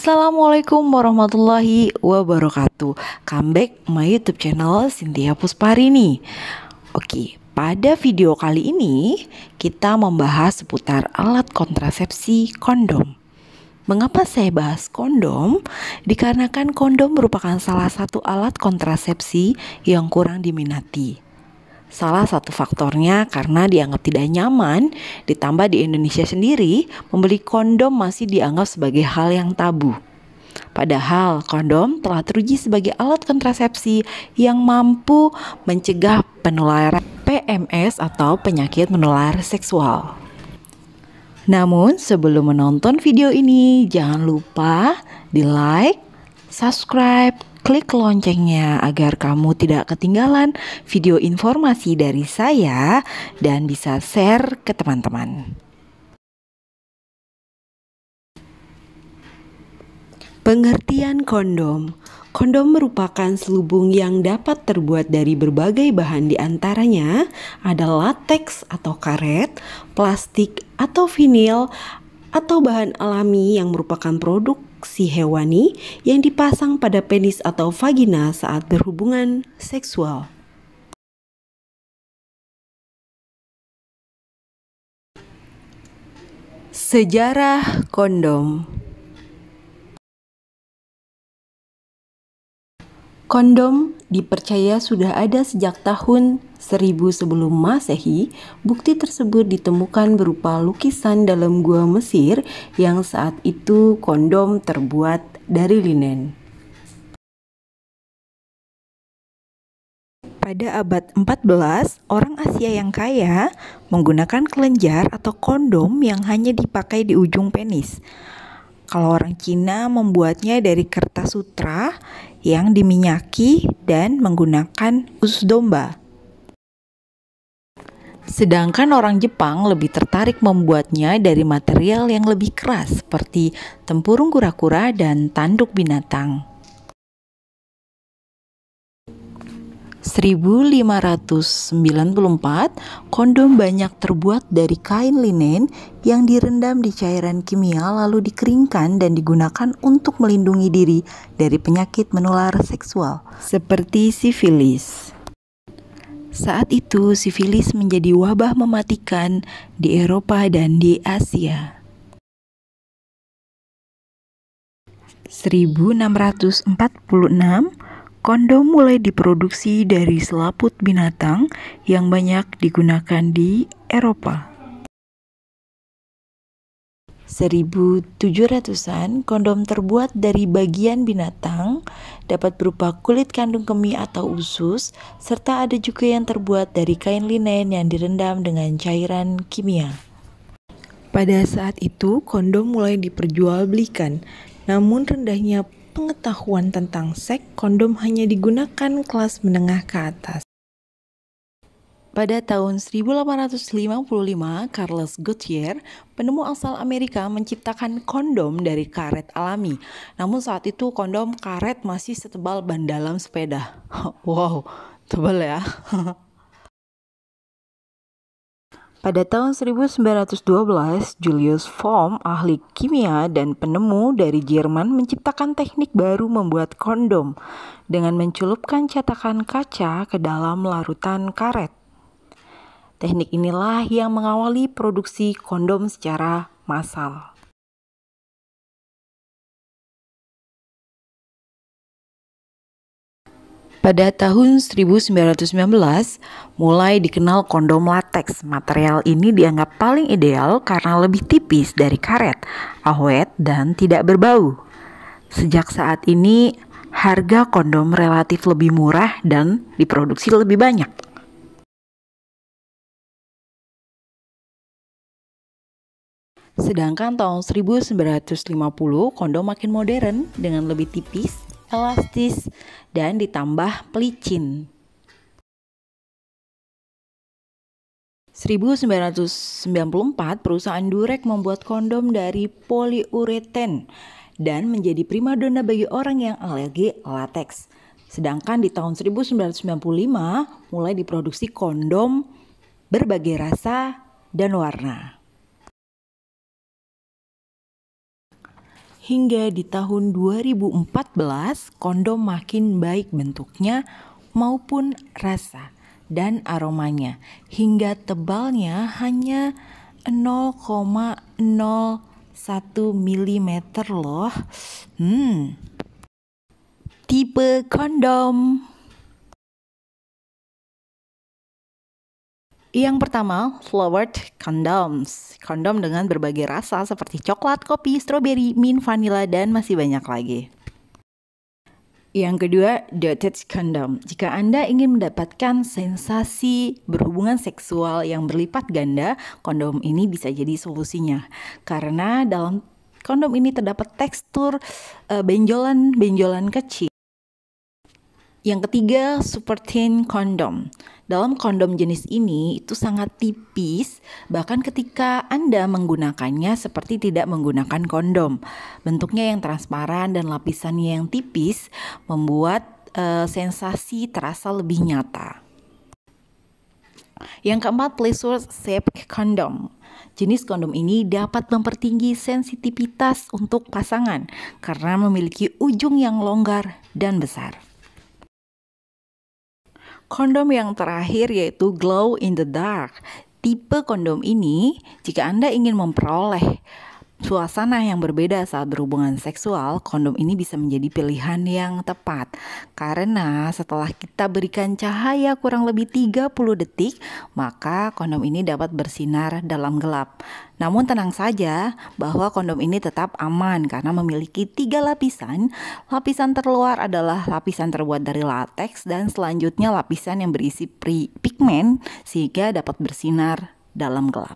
Assalamualaikum warahmatullahi wabarakatuh. Come back my YouTube channel Cynthia Pusparini. Oke, pada video kali ini kita membahas seputar alat kontrasepsi kondom. Mengapa saya bahas kondom? Dikarenakan kondom merupakan salah satu alat kontrasepsi yang kurang diminati. Salah satu faktornya karena dianggap tidak nyaman, ditambah di Indonesia sendiri, membeli kondom masih dianggap sebagai hal yang tabu. Padahal kondom telah teruji sebagai alat kontrasepsi yang mampu mencegah penularan PMS atau penyakit menular seksual. Namun sebelum menonton video ini, jangan lupa di like, subscribe, klik loncengnya agar kamu tidak ketinggalan video informasi dari saya dan bisa share ke teman-teman. Pengertian kondom. Kondom merupakan selubung yang dapat terbuat dari berbagai bahan, diantaranya ada lateks atau karet, plastik atau vinil, atau bahan alami yang merupakan produksi hewani yang dipasang pada penis atau vagina saat berhubungan seksual. Sejarah kondom. Kondom dipercaya sudah ada sejak tahun 1000 sebelum Masehi. Bukti tersebut ditemukan berupa lukisan dalam gua Mesir yang saat itu kondom terbuat dari linen. Pada abad 14, orang Asia yang kaya menggunakan kelenjar atau kondom yang hanya dipakai di ujung penis. Kalau orang Cina membuatnya dari kertas sutra yang diminyaki dan menggunakan usus domba. Sedangkan orang Jepang lebih tertarik membuatnya dari material yang lebih keras seperti tempurung kura-kura dan tanduk binatang. 1594, kondom banyak terbuat dari kain linen yang direndam di cairan kimia lalu dikeringkan dan digunakan untuk melindungi diri dari penyakit menular seksual seperti sifilis. Saat itu sifilis menjadi wabah mematikan di Eropa dan di Asia. 1646, kondom mulai diproduksi dari selaput binatang yang banyak digunakan di Eropa. 1700-an, kondom terbuat dari bagian binatang, dapat berupa kulit kandung kemih atau usus, serta ada juga yang terbuat dari kain linen yang direndam dengan cairan kimia. Pada saat itu, kondom mulai diperjualbelikan, namun rendahnya pengetahuan tentang seks, kondom hanya digunakan kelas menengah ke atas. Pada tahun 1855, Charles Goodyear, penemu asal Amerika, menciptakan kondom dari karet alami. Namun saat itu kondom karet masih setebal ban dalam sepeda. Wow, tebal ya. Pada tahun 1912, Julius Fohm, ahli kimia dan penemu dari Jerman, menciptakan teknik baru membuat kondom dengan mencelupkan cetakan kaca ke dalam larutan karet. Teknik inilah yang mengawali produksi kondom secara massal. Pada tahun 1919, mulai dikenal kondom lateks. Material ini dianggap paling ideal karena lebih tipis dari karet, awet, dan tidak berbau. Sejak saat ini, harga kondom relatif lebih murah dan diproduksi lebih banyak. Sedangkan tahun 1950, kondom makin modern dengan lebih tipis, elastis, dan ditambah pelicin. 1994, perusahaan Durek membuat kondom dari poliureten dan menjadi primadona bagi orang yang alergi lateks. Sedangkan di tahun 1995, mulai diproduksi kondom berbagai rasa dan warna. Hingga di tahun 2014, kondom makin baik bentuknya maupun rasa dan aromanya, hingga tebalnya hanya 0,01 mm loh. Tipe kondom. Yang pertama, flavored condoms. Kondom dengan berbagai rasa seperti coklat, kopi, stroberi, mint, vanilla, dan masih banyak lagi. Yang kedua, dotted condom. Jika Anda ingin mendapatkan sensasi berhubungan seksual yang berlipat ganda, kondom ini bisa jadi solusinya. Karena dalam kondom ini terdapat tekstur benjolan-benjolan kecil. Yang ketiga, super thin kondom. Dalam kondom jenis ini itu sangat tipis, bahkan ketika Anda menggunakannya seperti tidak menggunakan kondom. Bentuknya yang transparan dan lapisannya yang tipis membuat sensasi terasa lebih nyata. Yang keempat, pleasure shaped kondom. Jenis kondom ini dapat mempertinggi sensitivitas untuk pasangan karena memiliki ujung yang longgar dan besar. Kondom yang terakhir yaitu glow in the dark. Tipe kondom ini, jika Anda ingin memperoleh suasana yang berbeda saat berhubungan seksual, kondom ini bisa menjadi pilihan yang tepat. Karena setelah kita berikan cahaya kurang lebih 30 detik, maka kondom ini dapat bersinar dalam gelap. Namun tenang saja bahwa kondom ini tetap aman karena memiliki 3 lapisan. Lapisan terluar adalah lapisan terbuat dari lateks dan selanjutnya lapisan yang berisi pigmen sehingga dapat bersinar dalam gelap.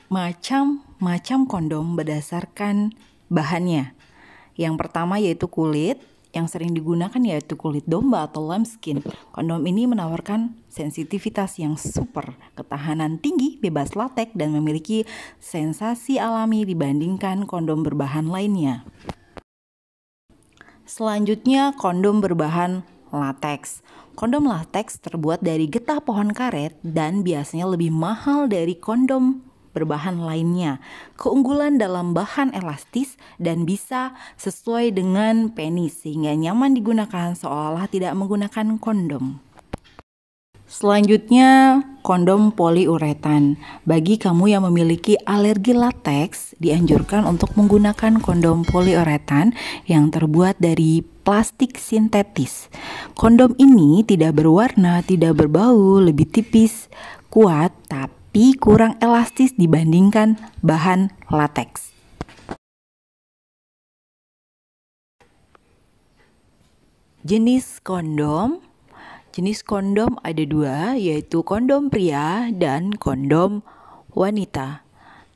Macam-macam kondom berdasarkan bahannya. Yang pertama yaitu kulit, yang sering digunakan yaitu kulit domba atau lambskin. Kondom ini menawarkan sensitivitas yang super, ketahanan tinggi, bebas latek, dan memiliki sensasi alami dibandingkan kondom berbahan lainnya. Selanjutnya, kondom berbahan lateks. Kondom lateks terbuat dari getah pohon karet dan biasanya lebih mahal dari kondom berbahan lainnya. Keunggulan dalam bahan elastis dan bisa sesuai dengan penis sehingga nyaman digunakan seolah tidak menggunakan kondom. Selanjutnya, kondom poliuretan. Bagi kamu yang memiliki alergi lateks, dianjurkan untuk menggunakan kondom poliuretan yang terbuat dari plastik sintetis. Kondom ini tidak berwarna, tidak berbau, lebih tipis, kuat, tapi kurang elastis dibandingkan bahan lateks. Jenis kondom ada 2, yaitu kondom pria dan kondom wanita.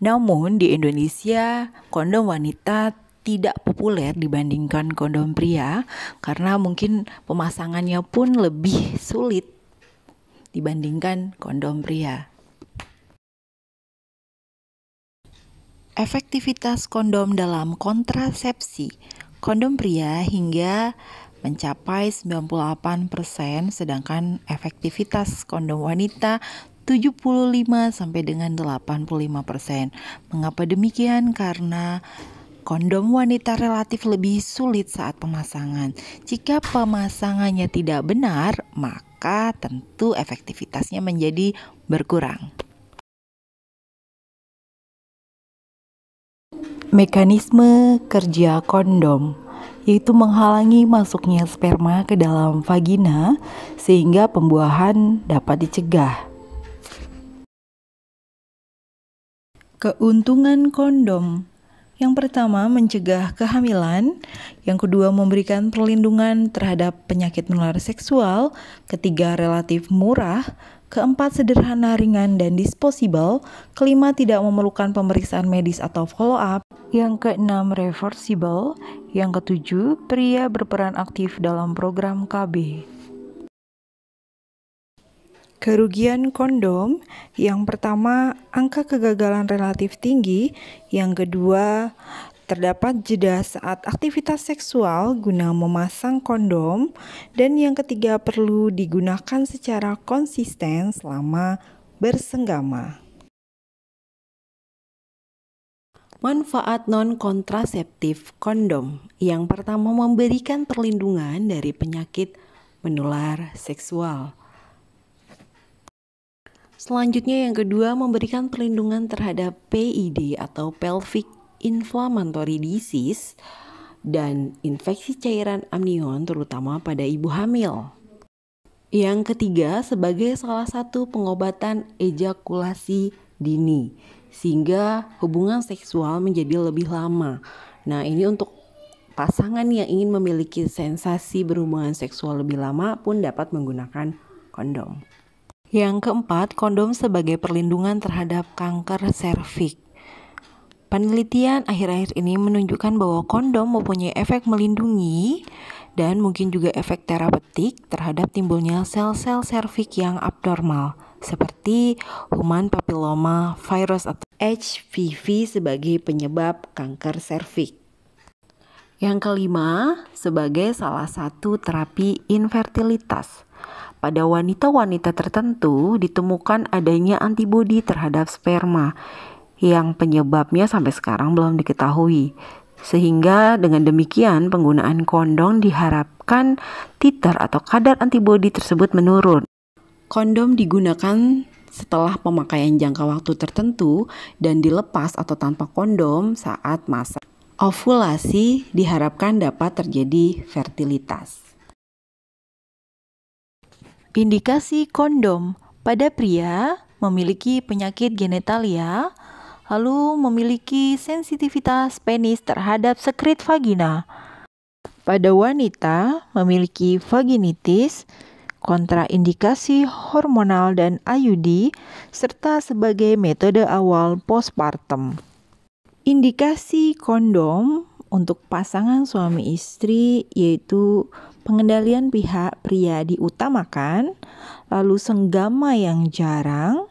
Namun di Indonesia, kondom wanita tidak populer dibandingkan kondom pria karena mungkin pemasangannya pun lebih sulit dibandingkan kondom pria. Efektivitas kondom dalam kontrasepsi. Kondom pria hingga mencapai 98%, sedangkan efektivitas kondom wanita 75 sampai dengan 85%. Mengapa demikian? Karena kondom wanita relatif lebih sulit saat pemasangan. Jika pemasangannya tidak benar, maka tentu efektivitasnya menjadi berkurang. Mekanisme kerja kondom yaitu menghalangi masuknya sperma ke dalam vagina sehingga pembuahan dapat dicegah. Keuntungan kondom. Yang pertama, mencegah kehamilan. Yang kedua, memberikan perlindungan terhadap penyakit menular seksual. Ketiga, relatif murah. Keempat, sederhana, ringan, dan disposable. Kelima, tidak memerlukan pemeriksaan medis atau follow up. Yang keenam, reversible. Yang ketujuh, pria berperan aktif dalam program KB. Kerugian kondom, yang pertama, angka kegagalan relatif tinggi. Yang kedua, terdapat jeda saat aktivitas seksual guna memasang kondom. Dan yang ketiga, perlu digunakan secara konsisten selama bersenggama. Manfaat non-kontraseptif kondom. Yang pertama, memberikan perlindungan dari penyakit menular seksual. Selanjutnya yang kedua, memberikan perlindungan terhadap PID atau pelvic inflammatory disease dan infeksi cairan amnion terutama pada ibu hamil. Yang ketiga, sebagai salah satu pengobatan ejakulasi dini sehingga hubungan seksual menjadi lebih lama. Nah, ini untuk pasangan yang ingin memiliki sensasi berhubungan seksual lebih lama pun dapat menggunakan kondom. Yang keempat, kondom sebagai perlindungan terhadap kanker serviks. Penelitian akhir-akhir ini menunjukkan bahwa kondom mempunyai efek melindungi dan mungkin juga efek terapeutik terhadap timbulnya sel-sel serviks yang abnormal seperti human papilloma virus atau HPV sebagai penyebab kanker serviks. Yang kelima, sebagai salah satu terapi infertilitas. Pada wanita-wanita tertentu ditemukan adanya antibodi terhadap sperma yang penyebabnya sampai sekarang belum diketahui. Sehingga dengan demikian penggunaan kondom diharapkan titer atau kadar antibodi tersebut menurun. Kondom digunakan setelah pemakaian jangka waktu tertentu dan dilepas atau tanpa kondom saat masa ovulasi diharapkan dapat terjadi fertilitas. Indikasi kondom pada pria memiliki penyakit genitalia, lalu memiliki sensitivitas penis terhadap sekret vagina. Pada wanita memiliki vaginitis, kontraindikasi hormonal dan IUD, serta sebagai metode awal postpartum. Indikasi kondom untuk pasangan suami istri yaitu pengendalian pihak pria diutamakan, lalu senggama yang jarang,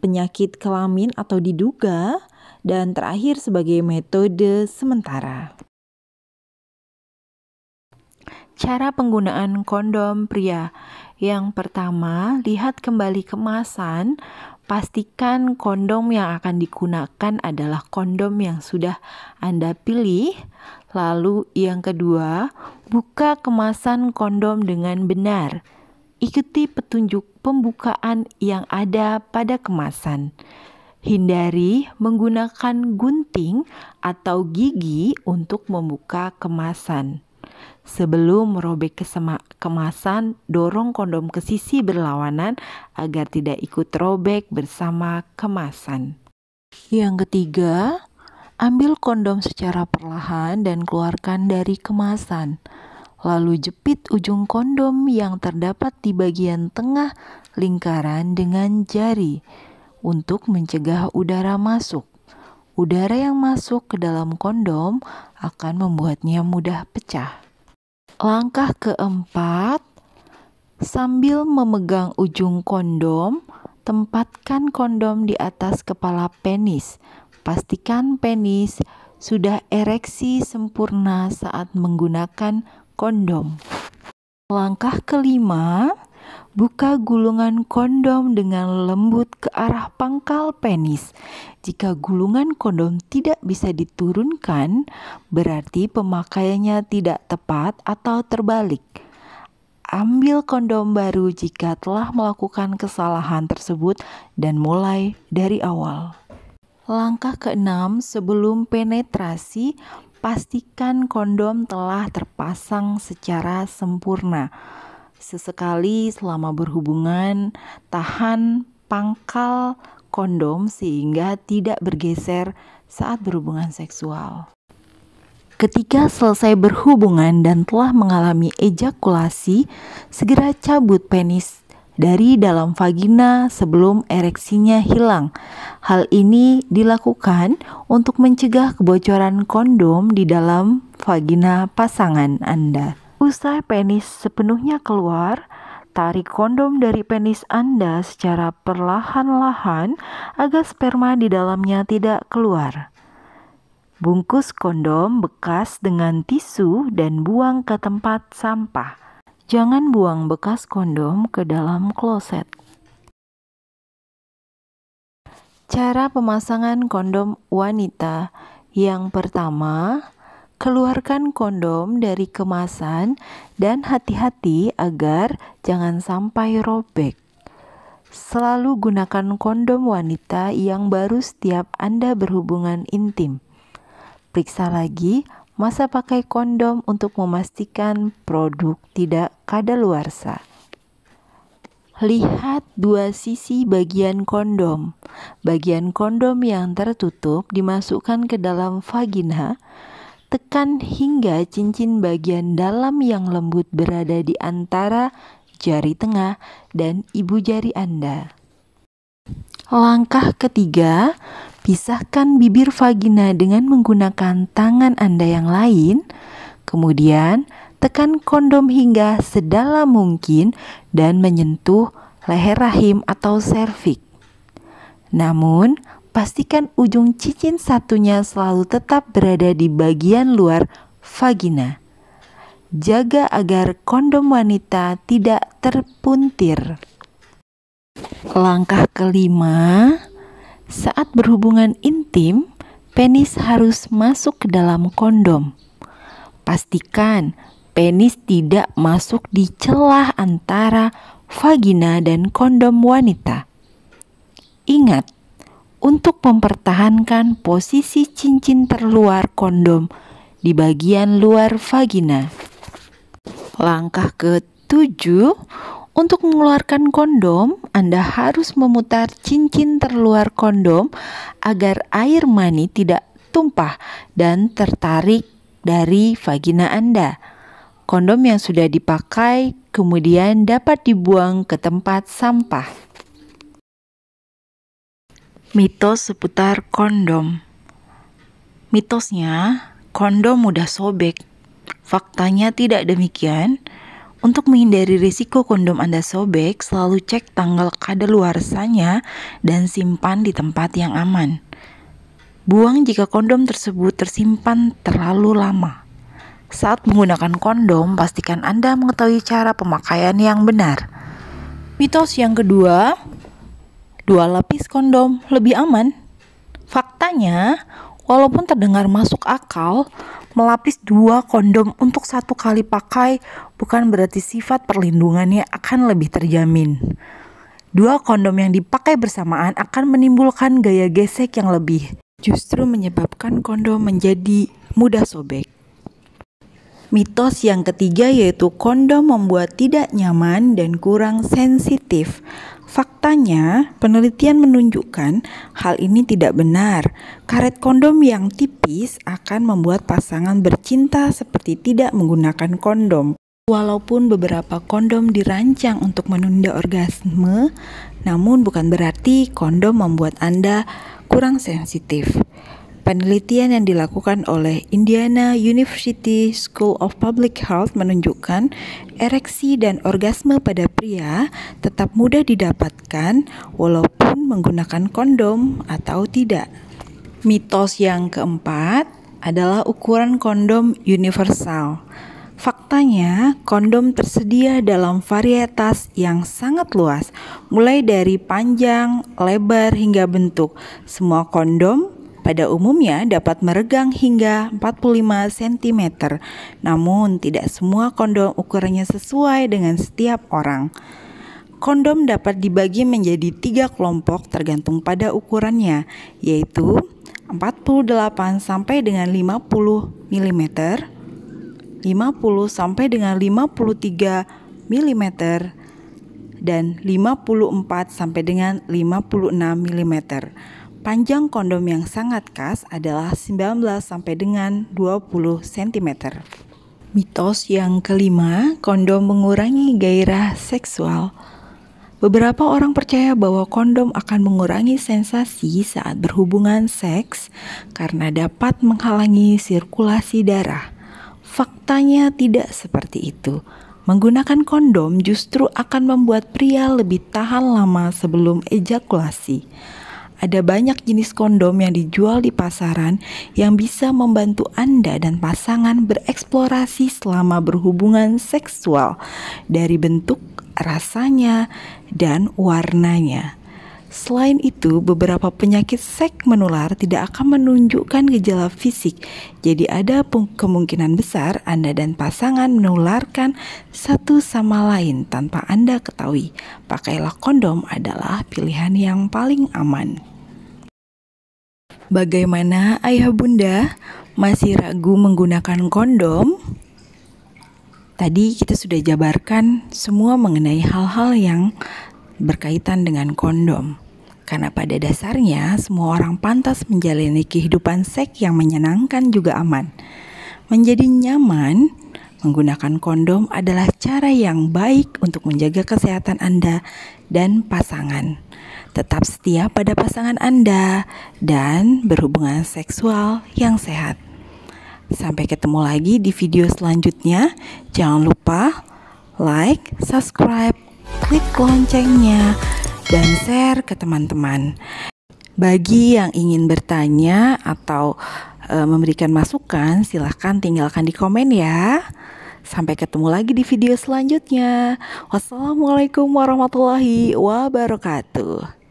penyakit kelamin atau diduga, dan terakhir sebagai metode sementara. Cara penggunaan kondom pria. Yang pertama, lihat kembali kemasan. Pastikan kondom yang akan digunakan adalah kondom yang sudah Anda pilih. Lalu yang kedua, buka kemasan kondom dengan benar. Ikuti petunjuk pembukaan yang ada pada kemasan. Hindari menggunakan gunting atau gigi untuk membuka kemasan. Sebelum merobek kemasan, dorong kondom ke sisi berlawanan agar tidak ikut robek bersama kemasan. Yang ketiga, ambil kondom secara perlahan dan keluarkan dari kemasan. Lalu jepit ujung kondom yang terdapat di bagian tengah lingkaran dengan jari untuk mencegah udara masuk. Udara yang masuk ke dalam kondom akan membuatnya mudah pecah. Langkah keempat, sambil memegang ujung kondom, tempatkan kondom di atas kepala penis. Pastikan penis sudah ereksi sempurna saat menggunakan kondom. Langkah kelima, buka gulungan kondom dengan lembut ke arah pangkal penis. Jika gulungan kondom tidak bisa diturunkan, berarti pemakaiannya tidak tepat atau terbalik. Ambil kondom baru jika telah melakukan kesalahan tersebut dan mulai dari awal. Langkah keenam, sebelum penetrasi, pastikan kondom telah terpasang secara sempurna. Sesekali selama berhubungan, tahan pangkal kondom sehingga tidak bergeser saat berhubungan seksual. Ketika selesai berhubungan dan telah mengalami ejakulasi, segera cabut penis dari dalam vagina sebelum ereksinya hilang. Hal ini dilakukan untuk mencegah kebocoran kondom di dalam vagina pasangan Anda. Usai penis sepenuhnya keluar, tarik kondom dari penis Anda secara perlahan-lahan agar sperma di dalamnya tidak keluar. Bungkus kondom bekas dengan tisu dan buang ke tempat sampah. Jangan buang bekas kondom ke dalam kloset. Cara pemasangan kondom wanita. Yang pertama, keluarkan kondom dari kemasan dan hati-hati agar jangan sampai robek. Selalu gunakan kondom wanita yang baru setiap Anda berhubungan intim. Periksa lagi masa pakai kondom untuk memastikan produk tidak kadaluarsa. Lihat dua sisi bagian kondom. Bagian kondom yang tertutup dimasukkan ke dalam vagina. Tekan hingga cincin bagian dalam yang lembut berada di antara jari tengah dan ibu jari Anda. Langkah ketiga, pisahkan bibir vagina dengan menggunakan tangan Anda yang lain. Kemudian, tekan kondom hingga sedalam mungkin dan menyentuh leher rahim atau serviks. Namun, pastikan ujung cincin satunya selalu tetap berada di bagian luar vagina. Jaga agar kondom wanita tidak terpuntir. Langkah kelima, saat berhubungan intim, penis harus masuk ke dalam kondom. Pastikan penis tidak masuk di celah antara vagina dan kondom wanita. Ingat, untuk mempertahankan posisi cincin terluar kondom di bagian luar vagina. Langkah ketujuh, untuk mengeluarkan kondom, Anda harus memutar cincin terluar kondom agar air mani tidak tumpah dan tertarik dari vagina Anda. Kondom yang sudah dipakai kemudian dapat dibuang ke tempat sampah. Mitos seputar kondom. Mitosnya, kondom mudah sobek. Faktanya tidak demikian. Untuk menghindari risiko kondom Anda sobek, selalu cek tanggal kadaluarsanya dan simpan di tempat yang aman. Buang jika kondom tersebut tersimpan terlalu lama. Saat menggunakan kondom, pastikan Anda mengetahui cara pemakaian yang benar. Mitos yang kedua, 2 lapis kondom lebih aman. Faktanya, walaupun terdengar masuk akal, melapis 2 kondom untuk 1 kali pakai bukan berarti sifat perlindungannya akan lebih terjamin. 2 kondom yang dipakai bersamaan akan menimbulkan gaya gesek yang lebih, justru menyebabkan kondom menjadi mudah sobek. Mitos yang ketiga yaitu kondom membuat tidak nyaman dan kurang sensitif. Faktanya, penelitian menunjukkan hal ini tidak benar. Karet kondom yang tipis akan membuat pasangan bercinta seperti tidak menggunakan kondom. Walaupun beberapa kondom dirancang untuk menunda orgasme, namun bukan berarti kondom membuat Anda kurang sensitif. Penelitian yang dilakukan oleh Indiana University School of Public Health menunjukkan ereksi dan orgasme pada pria tetap mudah didapatkan walaupun menggunakan kondom atau tidak. Mitos yang keempat adalah ukuran kondom universal. Faktanya, kondom tersedia dalam varietas yang sangat luas, mulai dari panjang, lebar, hingga bentuk. Semua kondom pada umumnya dapat meregang hingga 45 cm, namun tidak semua kondom ukurannya sesuai dengan setiap orang. Kondom dapat dibagi menjadi 3 kelompok tergantung pada ukurannya, yaitu 48 sampai dengan 50 mm, 50 sampai dengan 53 mm, dan 54 sampai dengan 56 mm. Panjang kondom yang sangat khas adalah 19 sampai dengan 20 cm. Mitos yang kelima, kondom mengurangi gairah seksual. Beberapa orang percaya bahwa kondom akan mengurangi sensasi saat berhubungan seks karena dapat menghalangi sirkulasi darah. Faktanya tidak seperti itu. Menggunakan kondom justru akan membuat pria lebih tahan lama sebelum ejakulasi. Ada banyak jenis kondom yang dijual di pasaran yang bisa membantu Anda dan pasangan bereksplorasi selama berhubungan seksual, dari bentuk, rasanya, dan warnanya. Selain itu, beberapa penyakit seks menular tidak akan menunjukkan gejala fisik. Jadi ada kemungkinan besar Anda dan pasangan menularkan satu sama lain tanpa Anda ketahui. Pakailah kondom adalah pilihan yang paling aman. Bagaimana ayah bunda? Masih ragu menggunakan kondom? Tadi kita sudah jabarkan semua mengenai hal-hal yang berkaitan dengan kondom. Karena pada dasarnya semua orang pantas menjalani kehidupan seks yang menyenangkan juga aman. Menjadi nyaman menggunakan kondom adalah cara yang baik untuk menjaga kesehatan Anda dan pasangan. Tetap setia pada pasangan Anda dan berhubungan seksual yang sehat. Sampai ketemu lagi di video selanjutnya. Jangan lupa like, subscribe, klik loncengnya, dan share ke teman-teman. Bagi yang ingin bertanya atau memberikan masukan, silahkan tinggalkan di komen ya. Sampai ketemu lagi di video selanjutnya. Wassalamualaikum warahmatullahi wabarakatuh.